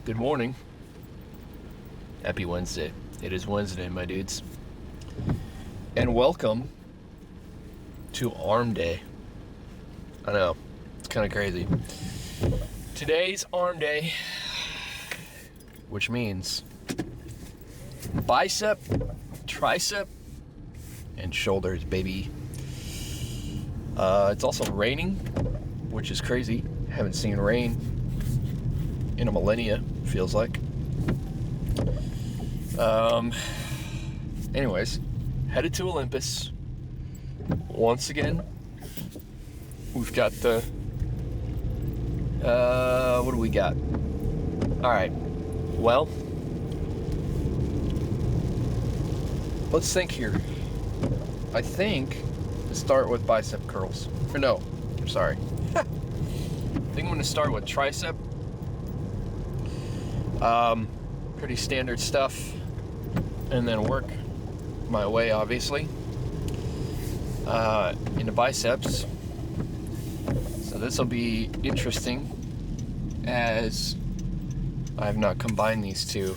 Good morning. Happy Wednesday. It is Wednesday, my dudes. And welcome to Arm Day. I know, it's kind of crazy. Today's Arm Day, which means bicep, tricep, and shoulders, baby. It's also raining, which is crazy. Haven't seen rain in a millennia, feels like. Anyways, headed to Olympus once again. We've got the what do we got? All right, well, let's think here. I think to start with bicep curls, or no, I'm sorry. I think I'm gonna start with tricep. Pretty standard stuff, and then work my way, obviously, into biceps. So this will be interesting, as I have not combined these two,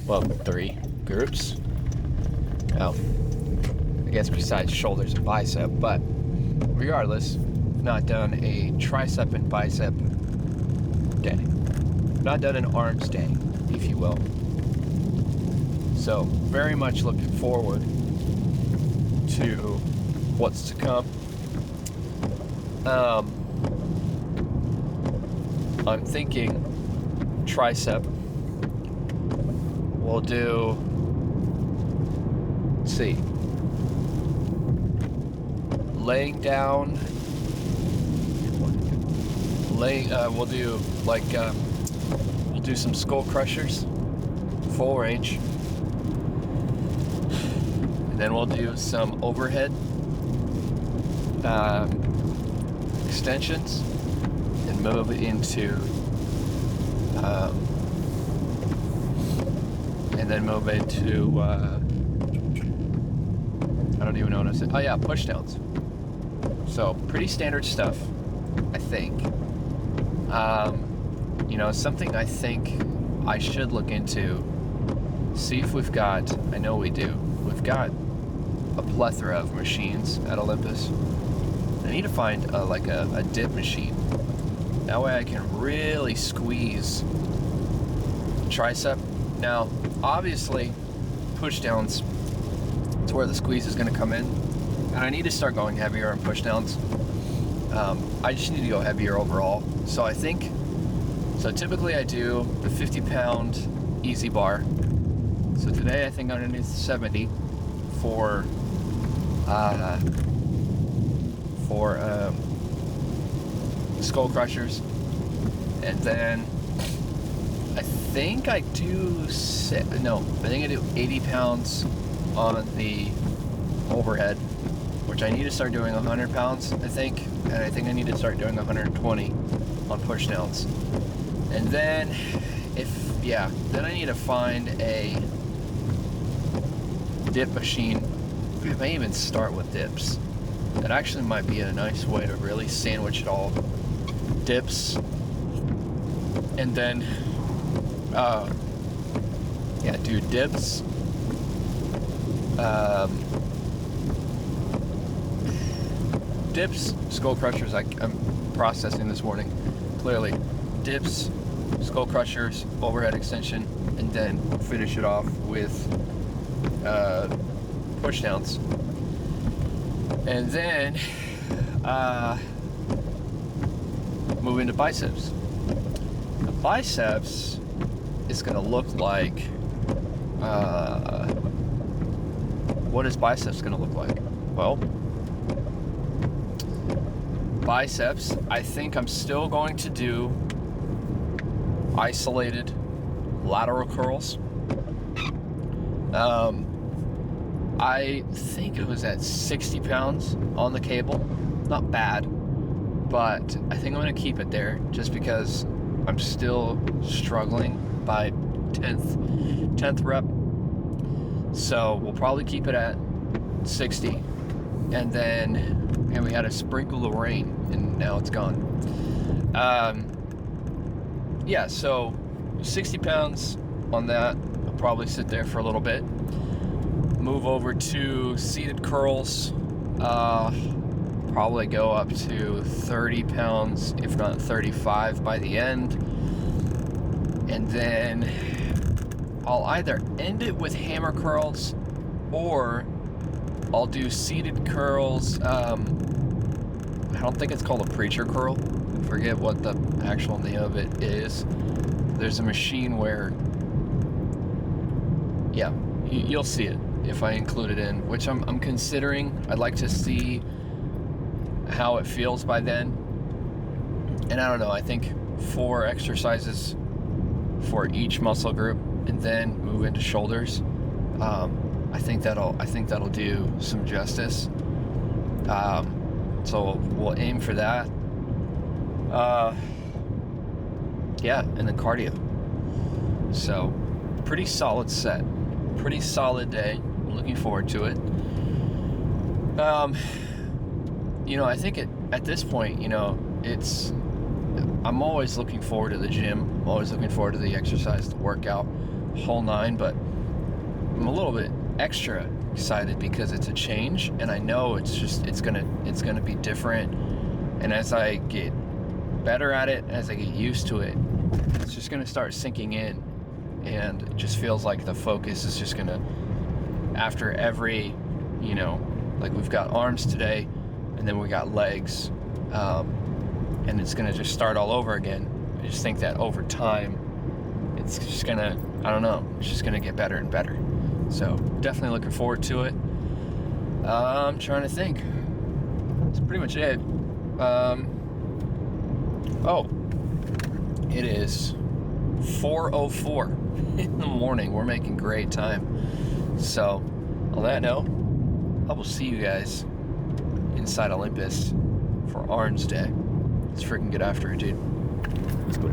well, three groups. Oh, I guess besides shoulders and bicep, but regardless, not done a tricep and bicep day. Not done an arms day, if you will. So, very much looking forward to what's to come. I'm thinking tricep. We'll do, let's see, laying down, we'll do like, we'll do some skull crushers, full range, and then we'll do some overhead extensions, and move into, I don't even know what I said. Oh yeah, push downs. So pretty standard stuff, I think. Something I think I should look into, see if we've got, I know we do, we've got a plethora of machines at Olympus. I need to find a dip machine. That way I can really squeeze tricep. Now, obviously, push downs is where the squeeze is going to come in. And I need to start going heavier on push downs. I just need to go heavier overall. So typically I do the 50-pound easy bar. So today I think I'm gonna do 70 for skull crushers, and then I think I do 80 pounds on the overhead, which I need to start doing 100 pounds, I think, and I think I need to start doing 120 on push downs. And then then I need to find a dip machine. I may even start with dips. That actually might be a nice way to really sandwich it all. Dips, and then do dips. Dips, skull crushers. I'm processing this morning. Clearly, dips, skull crushers, overhead extension, and then finish it off with push downs. And then move into biceps. The biceps is going to look like, what is biceps going to look like? Well, biceps, I think I'm still going to do isolated lateral curls. I think it was at 60 pounds on the cable. Not bad, but I think I'm going to keep it there just because I'm still struggling by 10th rep. So we'll probably keep it at 60. And then we had a sprinkle of rain, and now it's gone. yeah, so 60 pounds on that. I'll probably sit there for a little bit. Move over to seated curls. Probably go up to 30 pounds, if not 35 by the end. And then I'll either end it with hammer curls, or I'll do seated curls. I don't think it's called a preacher curl. I forget what the actual name of it is. There's a machine where, yeah, you'll see it if I include it in, which I'm considering. I'd like to see how it feels by then. And I don't know, I think 4 exercises for each muscle group and then move into shoulders. I think that'll do some justice. So we'll aim for that. Yeah, and then cardio. So pretty solid set, pretty solid day. I'm looking forward to it. You know, I think at this point, you know, I'm always looking forward to the gym. I'm always looking forward to the exercise, the workout, whole nine, but I'm a little bit extra excited because it's a change, and I know it's gonna be different. And as I get better at it, as I get used to it, it's just gonna start sinking in, and it just feels like the focus is just gonna, after every, you know, like we've got arms today, and then we got legs, and it's gonna just start all over again. I just think that over time, it's just gonna, I don't know, it's just gonna get better and better. So definitely looking forward to it. I'm trying to think. That's pretty much it. Oh, it is 4:04 in the morning. We're making great time. So on that note, I will see you guys inside Olympus for Arns Day. Let's freaking get after it, dude. Let's go.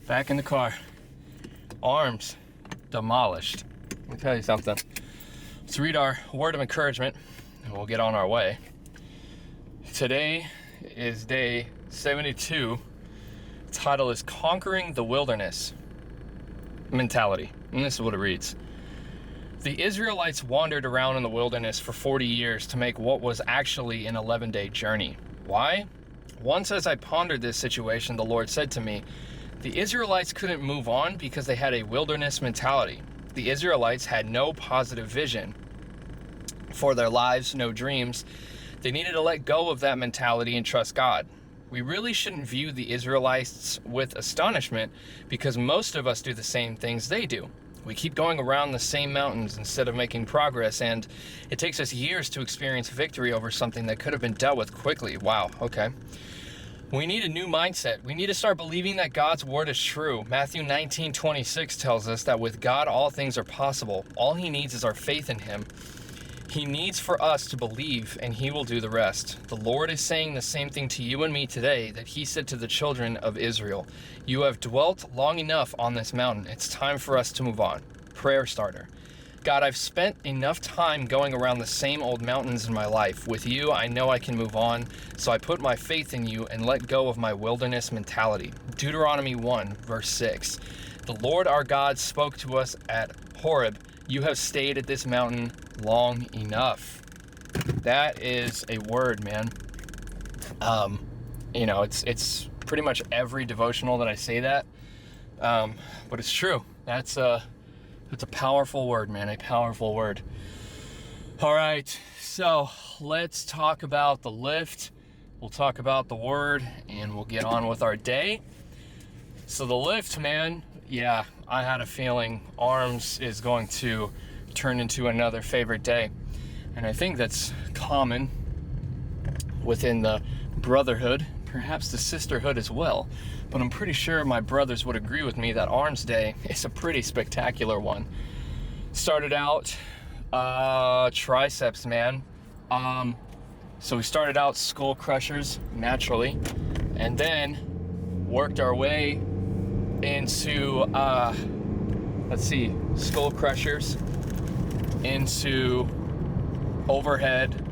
Back in the car. Arms demolished. Let me tell you something. Let's read our word of encouragement and we'll get on our way. Today is day 72. The title is Conquering the Wilderness Mentality. And this is what it reads. The Israelites wandered around in the wilderness for 40 years to make what was actually an 11-day journey. Why? Once as I pondered this situation, the Lord said to me, the Israelites couldn't move on because they had a wilderness mentality. The Israelites had no positive vision for their lives, no dreams. They needed to let go of that mentality and trust God. We really shouldn't view the Israelites with astonishment because most of us do the same things they do. We keep going around the same mountains instead of making progress, and it takes us years to experience victory over something that could have been dealt with quickly. Wow, okay. We need a new mindset. We need to start believing that God's word is true. Matthew 19:26 tells us that with God, all things are possible. All he needs is our faith in him. He needs for us to believe, and he will do the rest. The Lord is saying the same thing to you and me today that he said to the children of Israel. You have dwelt long enough on this mountain. It's time for us to move on. Prayer starter. God, I've spent enough time going around the same old mountains in my life. With you, I know I can move on, so I put my faith in you and let go of my wilderness mentality. Deuteronomy 1, verse 6. The Lord our God spoke to us at Horeb. You have stayed at this mountain long enough. That is a word, man. It's pretty much every devotional that I say that, but it's true. It's a powerful word, man, a powerful word. All right, so let's talk about the lift. We'll talk about the word, and we'll get on with our day. So the lift, man, yeah, I had a feeling arms is going to turn into another favorite day. And I think that's common within the brotherhood, perhaps the sisterhood as well. But I'm pretty sure my brothers would agree with me that arms day is a pretty spectacular one. Started out triceps, man. So we started out skull crushers naturally, and then worked our way into skull crushers, into overhead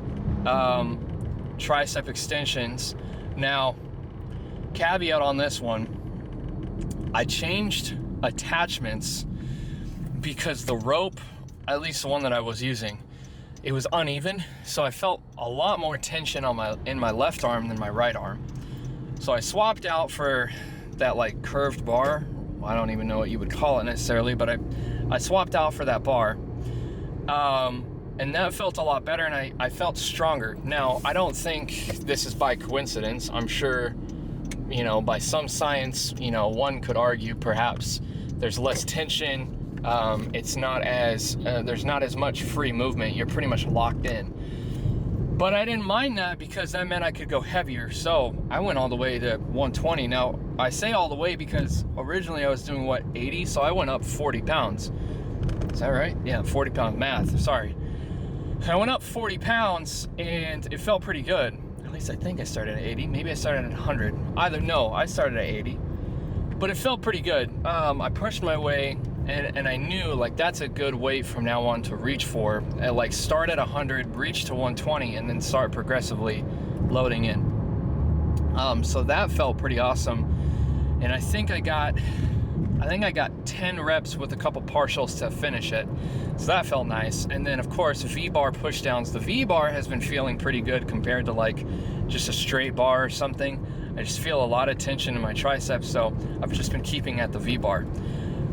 tricep extensions. Now, caveat on this one, I changed attachments because the rope, at least the one that I was using, it was uneven, so I felt a lot more tension in my left arm than my right arm. So I swapped out for that like curved bar. I don't even know what you would call it necessarily, but I swapped out for that bar, and that felt a lot better, and I felt stronger. Now, I don't think this is by coincidence. I'm sure, by some science, one could argue perhaps there's less tension. It's not as there's not as much free movement. You're pretty much locked in. But I didn't mind that because that meant I could go heavier. So I went all the way to 120. Now, I say all the way because originally I was doing 80? So I went up 40 pounds. Is that right? Yeah, 40 pound math, sorry. I went up 40 pounds and it felt pretty good. At least I think I started at 80. Maybe I started at 100. I started at 80. But it felt pretty good. I pushed my way, and I knew that's a good weight from now on to reach for. Start at 100, reach to 120, and then start progressively loading in. So that felt pretty awesome. And I think I got 10 reps with a couple partials to finish it. So that felt nice. And then of course, V-bar pushdowns. The V-bar has been feeling pretty good compared to just a straight bar or something. I just feel a lot of tension in my triceps, so I've just been keeping at the V-bar.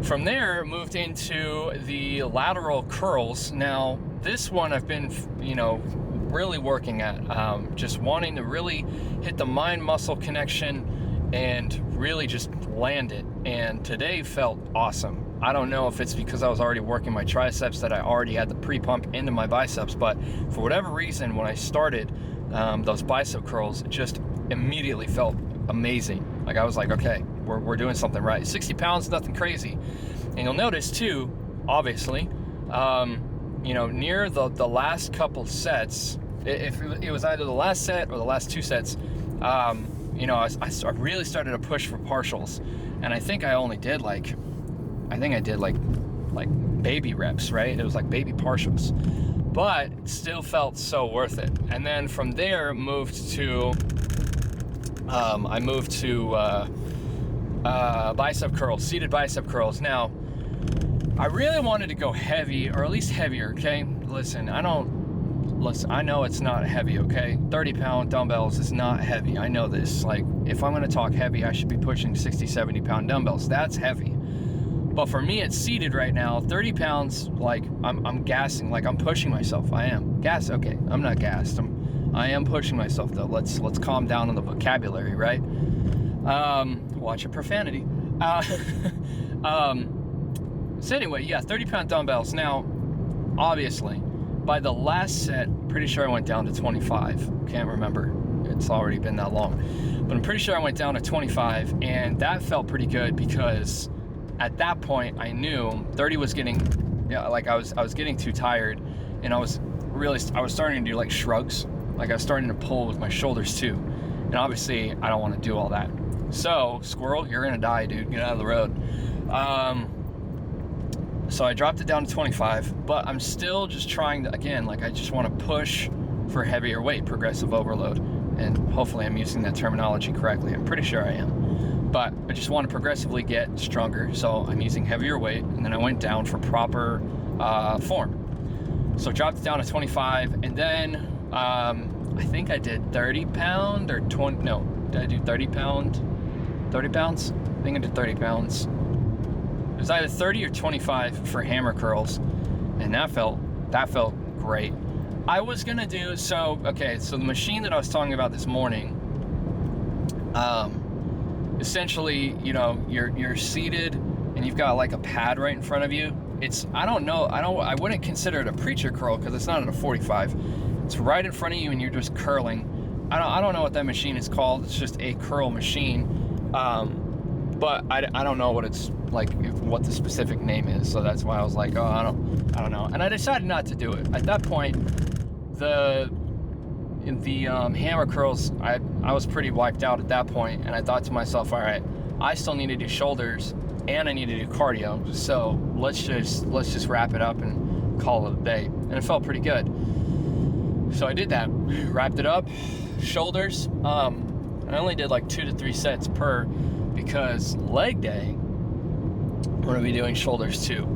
From there, moved into the lateral curls. Now, this one I've been, really working at, just wanting to really hit the mind-muscle connection and really just land it. And today felt awesome. I don't know if it's because I was already working my triceps that I already had the pre-pump into my biceps, but for whatever reason, when I started those bicep curls, it just immediately felt amazing. I was like, okay, we're doing something right. 60 pounds, nothing crazy. And you'll notice too, obviously, near the last couple sets, if it was either the last set or the last two sets, you know, I really started to push for partials, and I think I only did like, like baby reps, right? It was like baby partials, but it still felt so worth it. And then from there, I moved to bicep curls, seated bicep curls. Now, I really wanted to go heavy, or at least heavier, okay? Listen, I know it's not heavy, okay? 30-pound dumbbells is not heavy. I know this. Like, if I'm gonna talk heavy, I should be pushing 60, 70-pound dumbbells. That's heavy. But for me, it's seated right now. 30 pounds, like, I'm gassing, like I'm pushing myself. I am. Gas, okay, I'm not gassed. I am pushing myself though. Let's calm down on the vocabulary, right? Watch your profanity. So anyway, yeah, 30-pound dumbbells. Now, obviously, by the last set, pretty sure I went down to 25. Can't remember. It's already been that long. But I'm pretty sure I went down to 25, and that felt pretty good because at that point I knew 30 was getting, yeah, like I was getting too tired, and I was starting to do like shrugs. Like I was starting to pull with my shoulders too. And obviously I don't want to do all that. So, squirrel, you're gonna die, dude. Get out of the road. So I dropped it down to 25, but I'm still just trying to, again, like I just want to push for heavier weight, progressive overload. And hopefully I'm using that terminology correctly. I'm pretty sure I am. But I just want to progressively get stronger, so I'm using heavier weight, and then I went down for proper form. So dropped it down to 25, and then I think I did 30 pound or 20, no, did I do 30 pounds? I think I did 30 pounds. It was either 30 or 25 for hammer curls, and that felt great. I was gonna do, so the machine that I was talking about this morning, essentially, you know, you're seated and you've got like a pad right in front of you. It's, I wouldn't consider it a preacher curl because it's not at a 45. It's right in front of you and you're just curling. I don't know what that machine is called. It's just a curl machine. But I don't know what it's like, what the specific name is. So that's why I was like, oh, I don't know. And I decided not to do it. At that point, the hammer curls, I was pretty wiped out at that point, and I thought to myself, all right, I still need to do shoulders and I need to do cardio, so let's just wrap it up and call it a day. And it felt pretty good, so I did that, wrapped it up. Shoulders, I only did like 2 to 3 sets per, because leg day I'm going to be doing shoulders too.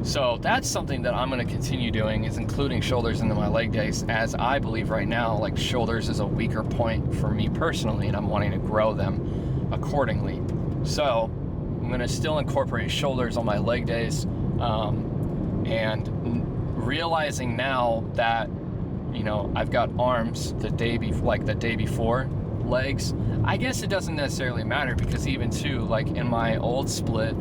So that's something that I'm going to continue doing, is including shoulders into my leg days, as I believe right now, like, shoulders is a weaker point for me personally, and I'm wanting to grow them accordingly. So I'm going to still incorporate shoulders on my leg days, and realizing now that, you know, I've got arms the day before legs. I guess it doesn't necessarily matter, because even too, like in my old split,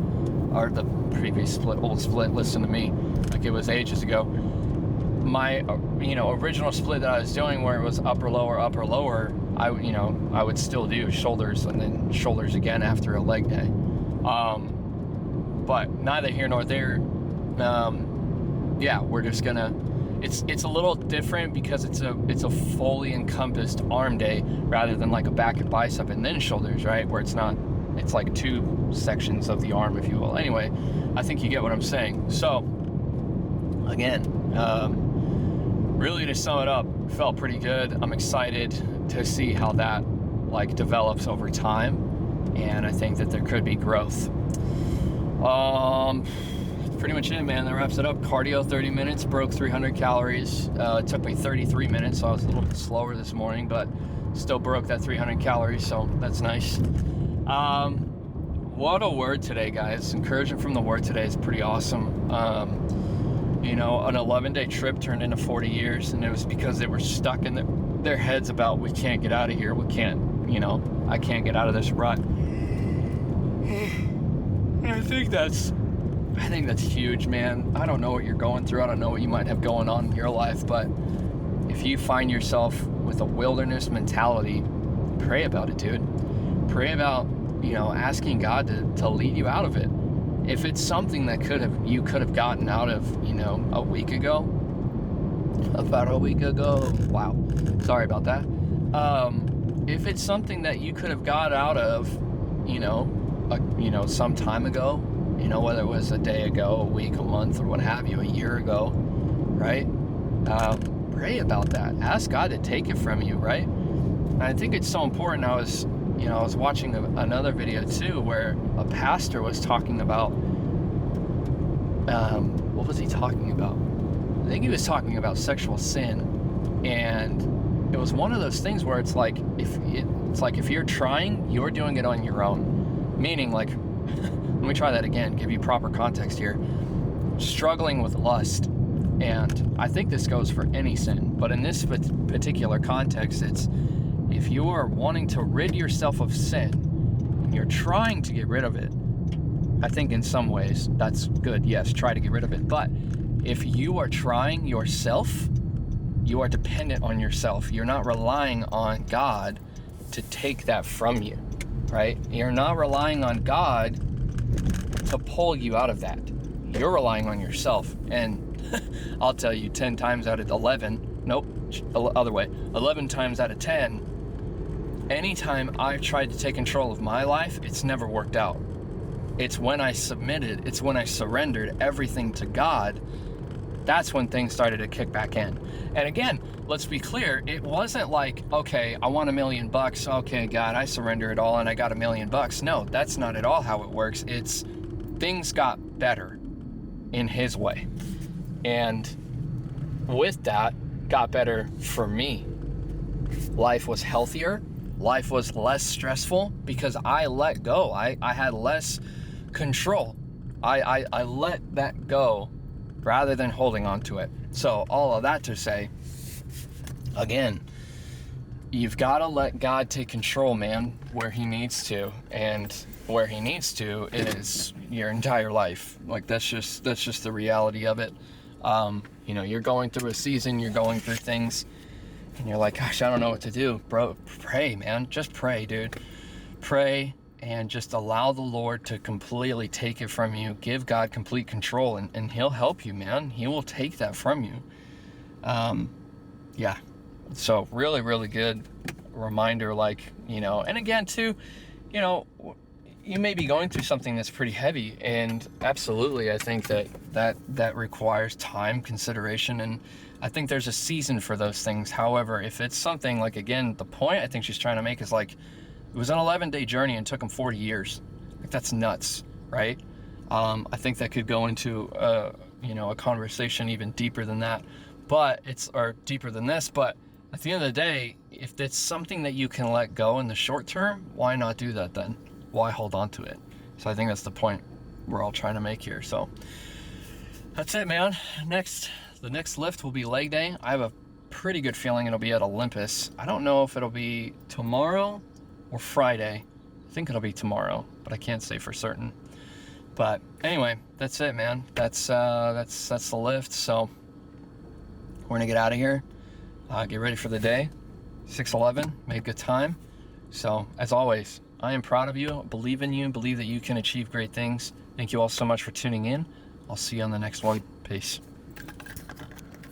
or the previous split, listen to me, like it was ages ago, my, you know, original split that I was doing where it was upper lower, I would still do shoulders and then shoulders again after a leg day. But neither here nor there. Yeah, we're just gonna, it's a little different because it's a fully encompassed arm day rather than like a back and bicep and then shoulders, right? Where it's not, it's like 2 sections of the arm, if you will. Anyway, I think you get what I'm saying. So again, really to sum it up, felt pretty good. I'm excited to see how that like develops over time, and I think that there could be growth. Pretty much it, man. That wraps it up. Cardio 30 minutes, broke 300 calories. It took me 33 minutes, so I was a little bit slower this morning, but still broke that 300 calories, so that's nice. What a word today, guys. Encouragement from the word today is pretty awesome. You know, an 11-day trip turned into 40 years, and it was because they were stuck in their heads about, we can't get out of here. We can't, you know, I can't get out of this rut. And I think that's huge, man. I don't know what you're going through. I don't know what you might have going on in your life, but if you find yourself with a wilderness mentality, pray about it, dude. Pray about, you know, asking God to lead you out of it. If it's something that you could have gotten out of, you know, about a week ago. Wow, sorry about that. if it's something that you could have got out of, some time ago, whether it was a day ago, a week, a month, or what have you, a year ago, right? Pray about that. Ask God to take it from you, right? And I think it's so important. I was watching another video too, where a pastor was talking about, what was he talking about? I think he was talking about sexual sin, and it was one of those things where it's like, if you're trying, you're doing it on your own. Meaning, like, let me try that again, give you proper context here. Struggling with lust, and I think this goes for any sin, but in this particular context, it's if you are wanting to rid yourself of sin, and you're trying to get rid of it, I think in some ways that's good. Yes, try to get rid of it. But if you are trying yourself, you are dependent on yourself. You're not relying on God to take that from you, right? You're not relying on God to pull you out of that. You're relying on yourself. And I'll tell you, 10 times out of 11, nope, other way, 11 times out of 10, anytime I've tried to take control of my life, it's never worked out. It's when I submitted, it's when I surrendered everything to God, that's when things started to kick back in. And again, let's be clear, it wasn't like, okay, I want $1 million. Okay, God, I surrender it all and I got $1 million. No, that's not at all how it works. It's things got better in His way. And with that, got better for me. Life was healthier. Life was less stressful because I let go. I had less control. I let that go rather than holding on to it. So all of that to say, again, you've got to let God take control, man, where He needs to. And where He needs to is your entire life. Like, that's just the reality of it. You're going through a season, you're going through things, and you're like, gosh, I don't know what to do. Bro, pray, man. Just pray, dude. Pray and just allow the Lord to completely take it from you. Give God complete control, and He'll help you, man. He will take that from you. Yeah. So really, really good reminder, and again, too, you may be going through something that's pretty heavy, and absolutely, I think that requires time, consideration, and I think there's a season for those things. However, if it's something like, again, the point I think she's trying to make is like, it was an 11-day journey and took him 40 years. Like, that's nuts, right? I think that could go into a conversation even deeper than that, or deeper than this. But at the end of the day, if it's something that you can let go in the short term, why not do that then? Why hold on to it? So I think that's the point we're all trying to make here. So that's it, man. The next lift will be leg day. I have a pretty good feeling it'll be at Olympus. I don't know if it'll be tomorrow or Friday. I think it'll be tomorrow, but I can't say for certain. But anyway, that's it, man. That's the lift. So we're gonna get out of here. Get ready for the day. 6:11. Made good time. So as always, I am proud of you, believe in you, believe that you can achieve great things. Thank you all so much for tuning in. I'll see you on the next one. Peace.